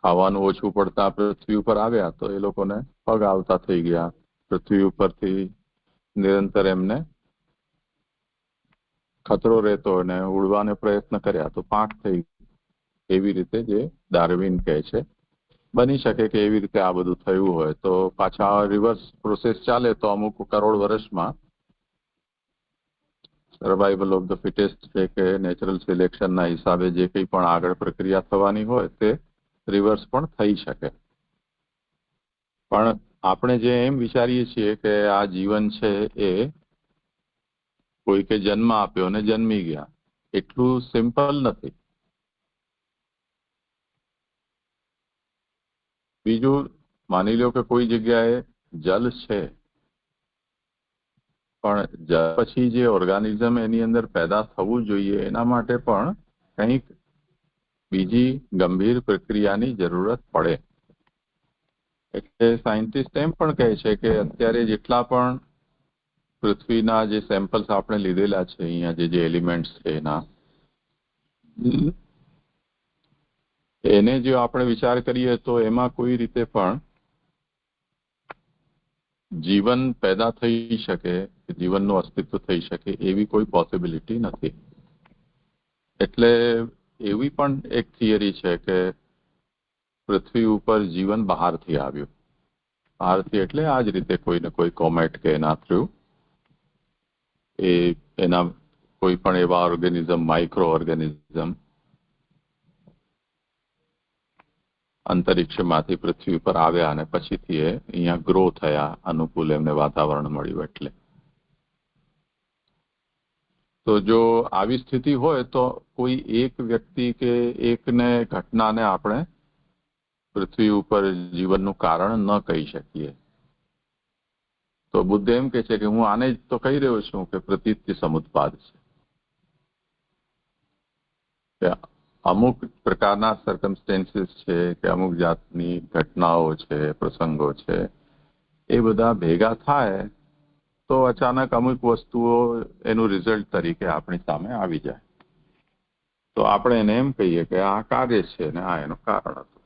ખાવાનું ઓછું પડતા પૃથ્વી ઉપર આવ્યા તો એ લોકોને પગ આવતા થઈ ગયા. પૃથ્વી ઉપરથી નિરંતર એમને ખતરો રહેતો અને ઉડવાને પ્રયત્ન કર્યા તો પાંખ થઈ. એવી રીતે જે ડાર્વિન કહે છે, બની શકે કે એવી રીતે આ બધું થયું હોય તો પાછા રિવર્સ પ્રોસેસ ચાલે તો અમુક કરોડ વર્ષમાં સર્વાઈવલ ઓફ ધ ફિટેસ્ટ છે કે નેચરલ સિલેક્શનના હિસાબે જે કંઈ પણ આગળ પ્રક્રિયા થવાની હોય તે રિવર્સ પણ થઈ શકે. પણ આપણે જે એમ વિચારીએ છીએ કે આ જીવન છે એ કોઈકે જન્મ આપ્યો અને જન્મી ગયા, એટલું સિમ્પલ નથી. બીજું, માની લો કે કોઈ જગ્યાએ જલ છે પણ જલ પછી જે ઓર્ગાનિઝમ એની અંદર પેદા થવું જોઈએ એના માટે પણ કંઈક બીજી ગંભીર પ્રક્રિયાની જરૂરત પડે. એટલે સાયન્ટિસ્ટ એમ પણ કહે છે કે અત્યારે જેટલા પણ પૃથ્વીના જે સેમ્પલ્સ આપણે લીધેલા છે, અહીંયા જે એલિમેન્ટ્સ છે એના, એને જો આપણે વિચાર કરીએ તો એમાં કોઈ રીતે પણ જીવન પેદા થઈ શકે, જીવનનું અસ્તિત્વ થઈ શકે એવી કોઈ પોસિબિલિટી નથી. એટલે એવી પણ એક થિયરી છે કે પૃથ્વી ઉપર જીવન બહારથી આવ્યું. બહારથી એટલે આ જ રીતે કોઈને કોઈ કોમેટ કે એના થ્રુ એના કોઈ પણ એવા ઓર્ગેનિઝમ, માઇક્રો ઓર્ગેનિઝમ અંતરિક્ષમાંથી પૃથ્વી પર આવ્યા અને પછીથી એ અહીંયા ગ્રો થયા, અનુકૂળ એમને વાતાવરણ મળ્યું. એટલે તો જો આવી સ્થિતિ હોય તો કોઈ એક વ્યક્તિ કે એકને ઘટનાને આપણે પૃથ્વી ઉપર જીવનનું કારણ ન કહી શકીએ. તો બુદ્ધ એમ કે છે કે હું આને જ તો કહી રહ્યો છું કે પ્રતીત્ય સમુત્પાદ છે. અમુક પ્રકારના સર્કમસ્ટેન્સીસ છે કે અમુક જાતની ઘટનાઓ છે, પ્રસંગો છે, એ બધા ભેગા થાય તો અચાનક અમુક વસ્તુઓ એનું રિઝલ્ટ તરીકે આપણી સામે આવી જાય. તો આપણે એને એમ કહીએ કે આ કાર્ય છે ને આ એનું કારણ હતું.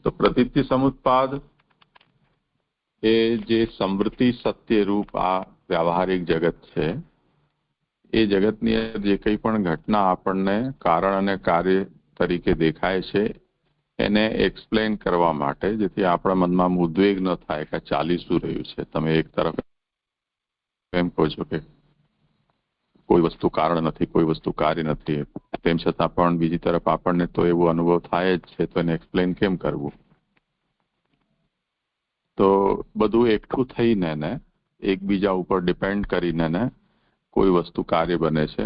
તો પ્રતીત્ય સમુત્પાદ એ જે સમૃદ્ધિ સત્યરૂપ આ વ્યવહારિક જગત છે, એ જગતની અંદર જે કંઈ પણ ઘટના આપણને કારણ અને કાર્ય તરીકે દેખાય છે એને એક્સપ્લેન કરવા માટે, જેથી આપણા મનમાં ઉદ્વેગ ન થાય કે ચાલી શું રહ્યું છે. તમે એક તરફ એમ કહો છો કે કોઈ વસ્તુ કારણ નથી, કોઈ વસ્તુ કાર્ય નથી, તેમ છતાં પણ બીજી તરફ આપણને તો એવો અનુભવ થાય જ છે, તો એને એક્સપ્લેન કેમ કરવું? તો બધું એકઠું થઈને ને એકબીજા ઉપર ડિપેન્ડ કરીને ને કોઈ વસ્તુ કાર્ય બને છે.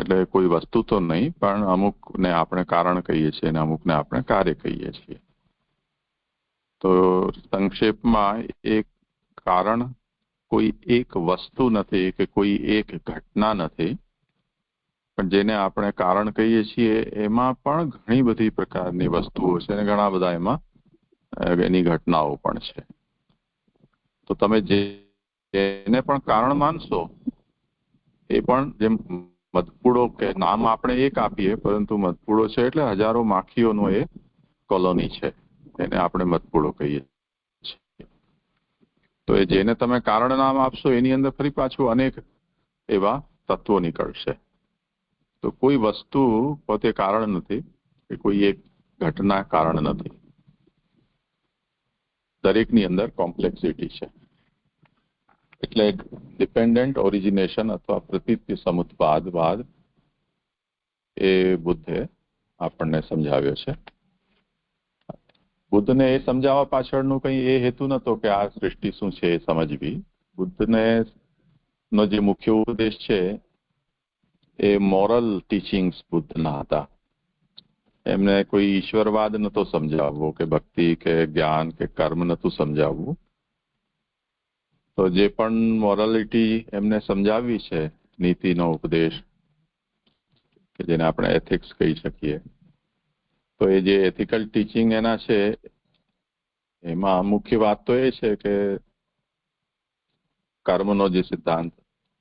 એટલે કોઈ વસ્તુ તો નહીં, પણ અમુકને આપણે કારણ કહીએ છીએ અને અમુકને આપણે કાર્ય કહીએ છીએ. તો સંક્ષેપમાં એક કારણ કોઈ એક વસ્તુ નથી કે કોઈ એક ઘટના નથી, પણ જેને આપણે કારણ કહીએ છીએ એમાં પણ ઘણી બધી પ્રકારની વસ્તુઓ છે અને ઘણા બધા એમાં એની ઘટનાઓ પણ છે. તો તમે જેને પણ કારણ માનશો એ પણ જેમ મધપૂડો કે નામ આપણે એક આપીએ, પરંતુ મધપૂડો છે એટલે હજારો માખીઓનો એ કોલોની છે, એને આપણે મધપૂડો કહીએ છીએ. તો એ જેને તમે કારણ નામ આપશો એની અંદર ફરી પાછું અનેક એવા તત્વો નીકળશે. તો કોઈ વસ્તુ પોતે કારણ નથી કે કોઈ એક ઘટના કારણ નથી. દરેકની અંદર કોમ્પ્લેક્સિટી છે. એટલે ડિપેન્ડન્ટ ઓરિજિનેશન અથવા પ્રતીત્ય સમુત્પાદવાદ એ બુદ્ધે આપણને સમજાવ્યો છે. બુદ્ધને એ સમજાવવા પાછળનું કંઈ એ હેતુ નતો કે આ સૃષ્ટિ શું છે એ સમજવી. બુદ્ધને નો જે મુખ્ય ઉપદેશ છે એ મોરલ ટીચિંગ્સ બુદ્ધના હતા. એમને કોઈ ઈશ્વરવાદ નતો સમજાવવો કે ભક્તિ કે જ્ઞાન કે કર્મ નતું સમજાવવું. તો જે પણ મોરાલિટી એમને સમજાવવી છે, નીતિનો ઉપદેશ કે જેને આપણે એથિક્સ કહી શકીએ, તો એ જે એથિકલ ટીચિંગ એના છે એમાં મુખ્ય વાત તો એ છે કે કર્મનો જે સિદ્ધાંત,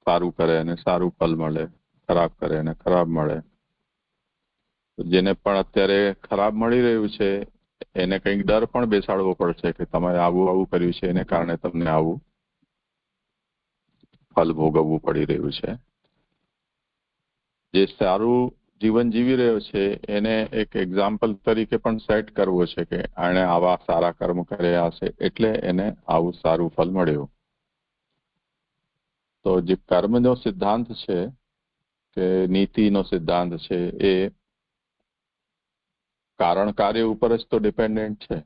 સારું કરે અને સારું ફલ મળે, ખરાબ કરે અને ખરાબ મળે. જેને પણ અત્યારે ખરાબ મળી રહ્યું છે એને કંઈક ડર પણ બેસાડવો પડશે કે તમારે આવું આવું કર્યું છે એને કારણે તમને આવું ફલ ભોગવવું પડી રહ્યું છે. જે સારું જીવન જીવી રહ્યો છે એને એક એક્ઝામ્પલ તરીકે પણ સેટ કરવો છે કે આણે આવા સારા કર્મ કર્યા છે એટલે એને આવું સારું ફલ મળ્યું. તો જે કર્મનો સિદ્ધાંત છે કે નીતિનો સિદ્ધાંત છે એ કારણ કાર્ય ઉપર જ તો ડિપેન્ડન્ટ છે.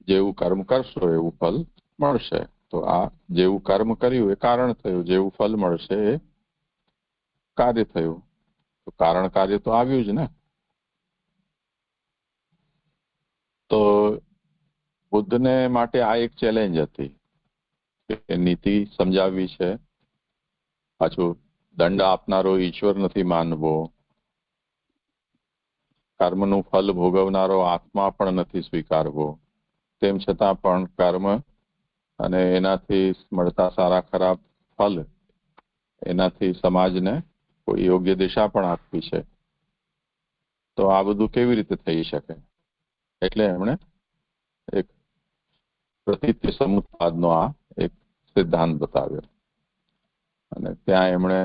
જેવું કર્મ કરશો એવું ફલ મળશે. તો આ જેવું કર્મ કર્યું એ કારણ થયું, જેવું ફલ મળશે એ કાર્ય થયું. તો કારણ કાર્ય તો આવ્યું જ ને. તો બુદ્ધને માટે આ એક ચેલેન્જ હતી કે નીતિ સમજાવવી છે, પાછું દંડ આપનારો ઈશ્વર નથી માનવો, કર્મનું ફલ ભોગવનારો આત્મા પણ નથી સ્વીકારવો, તેમ છતાં પણ કર્મ અને એનાથી મળતા સારા ખરાબ ફલ એનાથી સમાજને કોઈ યોગ્ય દિશા પણ આપવી છે. તો આ બધું કેવી રીતે થઈ શકે? એટલે એમણે એક પ્રતીત્ય સમુત્પાદનો આ એક સિદ્ધાંત બતાવ્યો. અને ત્યાં એમણે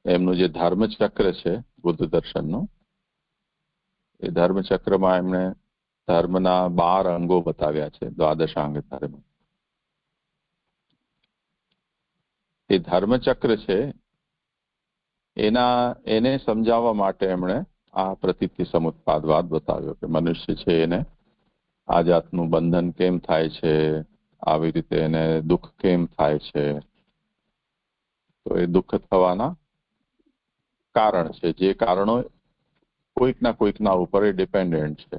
એમનું જે ધર્મચક્ર છે બુદ્ધ દર્શનનું, એ ધર્મચક્રમાં એમણે ધર્મના 12 અંગો બતાવ્યા છે, દ્વાદશાંગ ધર્મ. એ ધર્મચક્ર છે એને સમજાવવા માટે એમણે આ પ્રતીત્ય સમુત્પાદવાદ બતાવ્યો કે મનુષ્ય છે એને આ જાતનું બંધન કેમ થાય છે, આવી રીતે એને દુઃખ કેમ થાય છે. તો એ દુઃખ થવાના કારણ છે, જે કારણો કોઈકના ઉપર એ ડિપેન્ડન્ટ છે.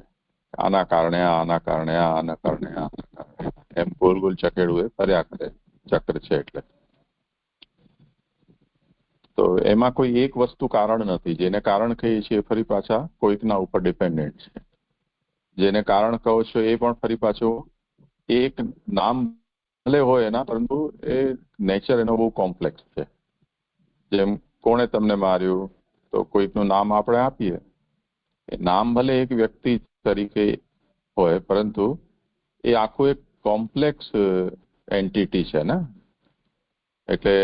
આના કારણે આના કારણે આના કારણે આના કારણે એમ ગોલ ગોલ ચકેડું એ ફર્યા કરે. ચક્ર છે એટલે. તો એમાં કોઈ એક વસ્તુ કારણ નથી. જેને કારણ કહીએ છીએ ફરી પાછા કોઈકના ઉપર ડિપેન્ડન્ટ છે. જેને કારણ કહો છો એ પણ ફરી પાછો એક નામ ભલે હોય એના, પરંતુ એ નેચર એનો બહુ કોમ્પ્લેક્સ છે. જેમ કોણે તમને માર્યું તો કોઈકનું નામ આપણે આપીએ. એ નામ ભલે એક વ્યક્તિ તરીકે હોય, પરંતુ એ આખું એક કોમ્પ્લેક્સ એન્ટિટી છે ને, એટલે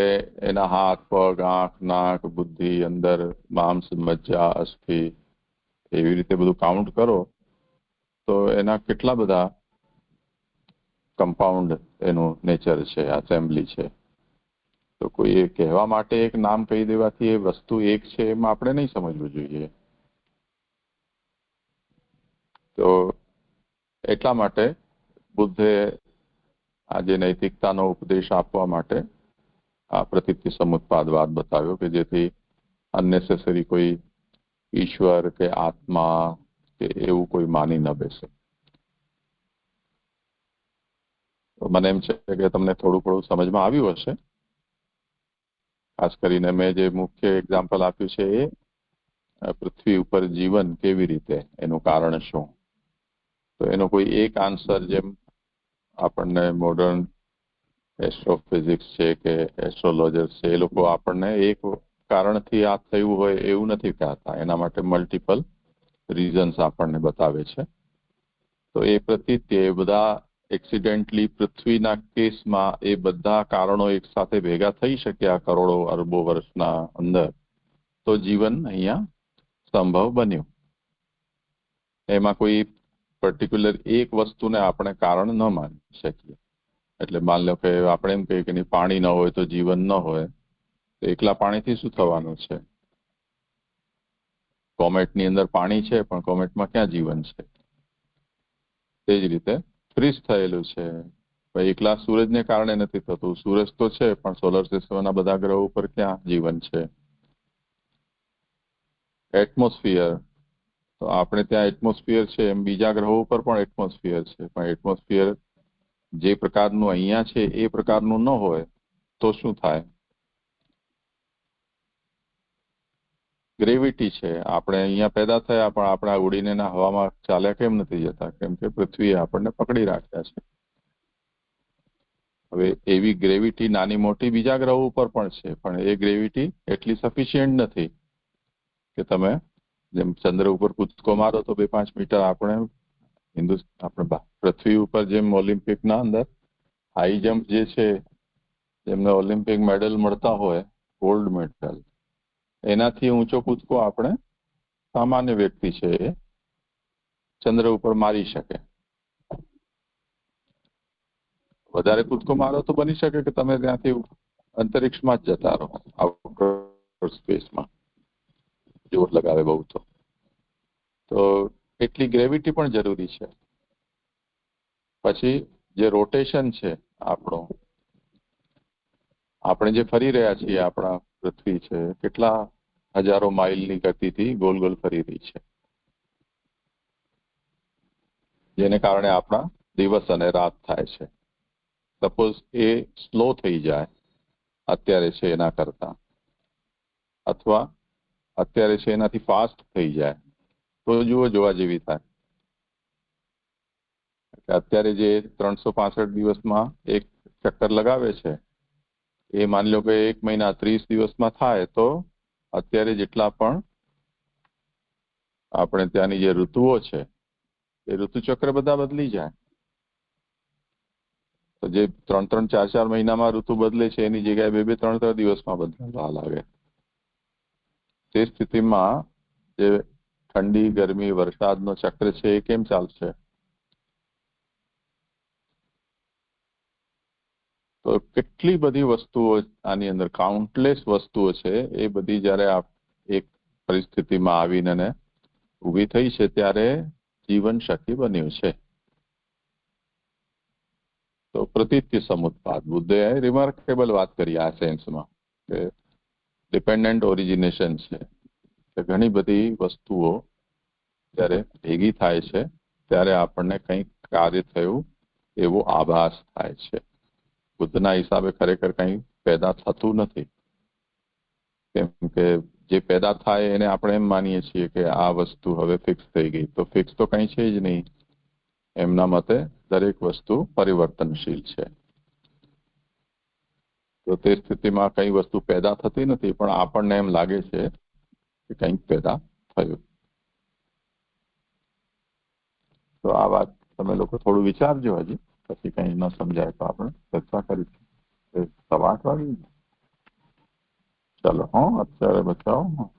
એના હાથ, પગ, આંખ, નાક, બુદ્ધિ, અંદર માંસ, મજ્જા, અસ્થિ, એવી રીતે બધું કાઉન્ટ કરો તો એના કેટલા બધા કમ્પાઉન્ડ એનું નેચર છે, એસેમ્બલી છે. તો કોઈ એ કહેવા માટે એક નામ કહી દેવાથી એ વસ્તુ એક છે એમાં આપણે નહીં સમજવું જોઈએ. તો એટલા માટે બુદ્ધે આજે નૈતિકતાનો ઉપદેશ આપવા માટે આ પ્રતીતિ સમુત્પાદવાદ બતાવ્યો કે જેથી અનનેસેસરી કોઈ ઈશ્વર કે આત્મા કે એવું કોઈ માની ન બેસે. મને એમ છે કે તમને થોડું સમજમાં આવ્યું હશે. ખાસ કરીને મેં જે મુખ્ય એક્ઝામ્પલ આપ્યું છે એ પૃથ્વી ઉપર જીવન કેવી રીતે, એનું કારણ શું. તો એનો કોઈ એક આન્સર જેમ આપણને મોડર્ન એસ્ટ્રોફિઝિક્સ છે કે એસ્ટ્રોલોજર્સ છે એ લોકો આપણને એક કારણથી આ થયું હોય એવું નથી કહેતા. એના માટે મલ્ટિપલ રીઝન્સ આપણને બતાવે છે. તો એ પ્રતીત્ય એ બધા એક્સિડેન્ટલી પૃથ્વીના કેસમાં એ બધા કારણો એક સાથે ભેગા થઈ શક્યા કરોડો અરબો વર્ષના અંદર, તો જીવન અહીંયા સંભવ બન્યું. એમાં કોઈ પર્ટિક્યુલર એક વસ્તુને આપણે કારણ ન માની શકીએ. એટલે માન લો કે આપણે એમ કહીએ કે પાણી ન હોય તો જીવન ન હોય, તો એકલા પાણીથી શું થવાનું છે? કોમેટની અંદર પાણી છે પણ કોમેટમાં ક્યાં જીવન છે? તે જ રીતે ફ્રીઝ થયેલું છે, એકલા સૂરજને કારણે નથી થતું. સૂરજ તો છે પણ સોલર સિસ્ટમના બધા ગ્રહો ઉપર ક્યાં જીવન છે? એટમોસ્ફિયર, તો આપણે ત્યાં એટમોસ્ફિયર છે એમ બીજા ગ્રહો ઉપર પણ એટમોસ્ફિયર છે, પણ એટમોસ્ફિયર જે પ્રકારનું અહીંયા છે એ પ્રકારનું ન હોય તો શું થાય? ગ્રેવિટી છે, આપણે અહીંયા પેદા થયા પણ આપણે ઉડીને હવામાં ચાલ્યા કેમ નથી જતા? કેમ કે પૃથ્વીએ આપણને પકડી રાખ્યા છે. હવે એવી ગ્રેવિટી નાની મોટી બીજા ગ્રહો ઉપર પણ છે, પણ એ ગ્રેવિટી એટલી સફિશિયન્ટ નથી કે તમે જેમ ચંદ્ર ઉપર કૂદકો મારો તો 2-5 મીટર આપણે પૃથ્વી ઉપર જેમ ઓલિમ્પિકના અંદર હાઈ જમ્પ જે છે, જેમને ઓલિમ્પિક મેડલ મળતા હોય, ગોલ્ડ મેડલ, એનાથી ઊંચો કૂદકો આપણે સામાન્ય વ્યક્તિ છે એ ચંદ્ર ઉપર મારી શકે. વધારે કૂદકો મારો તો બની શકે કે તમે ત્યાંથી અંતરિક્ષમાં જ જતા રહો, આઉટર સ્પેસમાં, જોર લગાવે બહુ તો એટલી ગ્રેવિટી પણ જરૂરી છે. પછી જે રોટેશન છે આપણે જે ફરી રહ્યા છીએ, આપણા પૃથ્વી છે કેટલા હજારો માઇલની ગતિથી ગોલ ગોલ ફરી રહી છે, જેને કારણે આપણા દિવસ અને રાત થાય છે. સપોઝ એ સ્લો થઈ જાય અત્યારે છે એના કરતા, અથવા અત્યારે છે એનાથી ફાસ્ટ થઈ જાય તો જોવા જેવી થાય. અત્યારે જે 365 દિવસમાં એક ચક્કર લગાવે છે એ માની લો કે 1 મહિના 30 દિવસમાં થાય તો અત્યારે જેટલા પણ આપણે ત્યાંની જે ઋતુઓ છે એ ઋતુચક્ર બધા બદલી જાય. તો જે 3-3, 4-4 મહિનામાં ઋતુ બદલે છે એની જગ્યાએ 2-3 દિવસમાં બદલાવા લાગે. તે સ્થિતિમાં જે ઠંડી, ગરમી, વરસાદનો ચક્ર છે એ કેમ ચાલશે? તો કેટલી બધી વસ્તુઓ આની અંદર, કાઉન્ટલેસ વસ્તુઓ છે, એ બધી જયારે એક પરિસ્થિતિમાં આવીને ઊભી થઈ છે ત્યારે જીવન શક્ય બન્યું છે. તો પ્રતીત્ય સમુત્પાદ, બુદ્ધે રિમાર્કેબલ વાત કરી આ સેન્સમાં કે ડિપેન્ડન્ટ ઓરિજિનેશન છે. ઘણી બધી વસ્તુઓ જ્યારે ભેગી થાય છે ત્યારે આપણને કંઈક કાર્ય થયું એવો આભાસ થાય છે. બુદ્ધના હિસાબે ખરેખર કંઈ પેદા થતું નથી, કેમ કે જે પેદા થાય એને આપણે એમ માનીએ છીએ કે આ વસ્તુ હવે ફિક્સ થઈ ગઈ, તો ફિક્સ તો કંઈ છે જ નહીં. એમના મતે દરેક વસ્તુ પરિવર્તનશીલ છે. તો તે સ્થિતિમાં કઈ વસ્તુ પેદા થતી નથી, પણ આપણને એમ લાગે છે કે કંઈક પેદા થયું. તો આ વાત તમે લોકો થોડું વિચારજો હજી, પછી પછી કંઈ ન સમજાય તો આપણે ચર્ચા કરીશું. 8:15 વાગે. ચલો અત્યારે બચાવો.